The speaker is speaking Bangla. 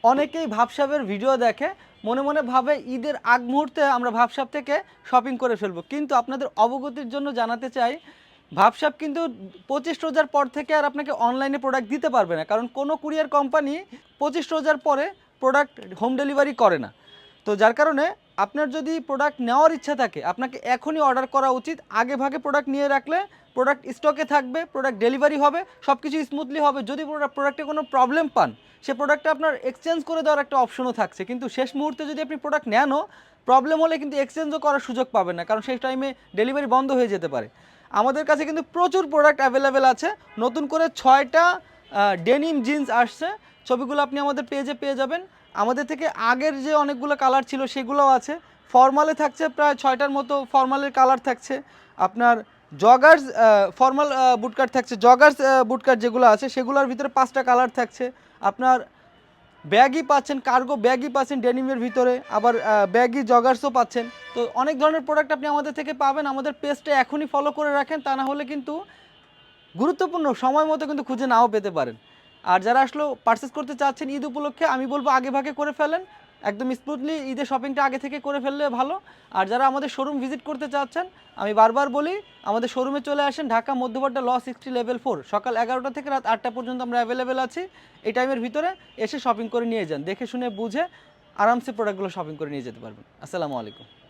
অনেকেই ভাবসাবের ভিডিও দেখে মনে মনে ভাবে ঈদের আগ মুহূর্তে আমরা ভাবসাব থেকে শপিং করে ফেলবো, কিন্তু আপনাদের অবগতির জন্য জানাতে চাই ভাবসাব কিন্তু 25 রোজার পর থেকে আর আপনাকে অনলাইনে প্রোডাক্ট দিতে পারবে না, কারণ কোনো কুরিয়ার কোম্পানি 25 রোজার পরে প্রোডাক্ট হোম ডেলিভারি করে না। তো যার কারণে আপনার যদি প্রোডাক্ট নেওয়ার ইচ্ছা থাকে আপনাকে এখনই অর্ডার করা উচিত। আগে ভাগে প্রোডাক্ট নিয়ে রাখলে প্রোডাক্ট স্টকে থাকবে, প্রোডাক্ট ডেলিভারি হবে, সব কিছু স্মুথলি হবে। যদি প্রোডাক্টে কোনো প্রবলেম পান সে প্রোডাক্টটা আপনার এক্সচেঞ্জ করে দেওয়ার একটা অপশনও থাকছে, কিন্তু শেষ মুহূর্তে যদি আপনি প্রোডাক্ট নেনও প্রবলেম হলে কিন্তু এক্সচেঞ্জও করার সুযোগ পাবেন না, কারণ সেই টাইমে ডেলিভারি বন্ধ হয়ে যেতে পারে। আমাদের কাছে কিন্তু প্রচুর প্রোডাক্ট অ্যাভেলেবেল আছে। নতুন করে 6টা ডেনিম জিন্স আসছে, ছবিগুলো আপনি আমাদের পেজে পেয়ে যাবেন। আমাদের থেকে আগের যে অনেকগুলো কালার ছিল সেগুলোও আছে। ফর্মালে থাকছে প্রায় 6টার মতো ফর্মালের কালার থাকছে। আপনার জগার্স ফর্মাল বুটকাট থাকছে, জগার্স বুটকাট যেগুলো আছে সেগুলোর ভিতরে 5টা কালার থাকছে। আপনার ব্যাগই পাচ্ছেন, কার্গো ব্যাগই পাচ্ছেন ডেনিমের ভিতরে, আবার ব্যাগই জগার্সও পাচ্ছেন। তো অনেক ধরনের প্রোডাক্ট আপনি আমাদের থেকে পাবেন। আমাদের পেজটা এখনই ফলো করে রাখেন, তা না হলে কিন্তু গুরুত্বপূর্ণ সময় মতো কিন্তু খুঁজে নাও পেতে পারেন। আর যারা আসলে পারচেস করতে চাচ্ছেন ঈদ উপলক্ষে, আমি বলবো আগে ভাগে করে ফেলেন, একদম স্মুথলি ঈদের শপিংটা আগে থেকে করে ফেললে ভালো। আর যারা আমাদের শোরুম ভিজিট করতে চাচ্ছেন, আমি বারবার বলি আমাদের শোরুমে চলে আসেন, ঢাকা মধ্যপাড়া ল 60 লেভেল 4, সকাল 11টা থেকে রাত 8টা পর্যন্ত আমরা অ্যাভেলেবেল আছি। এই টাইমের ভিতরে এসে শপিং করে নিয়ে যান, দেখে শুনে বুঝে আরামসে প্রোডাক্টগুলো শপিং করে নিয়ে যেতে পারবেন। আসসালামু আলাইকুম।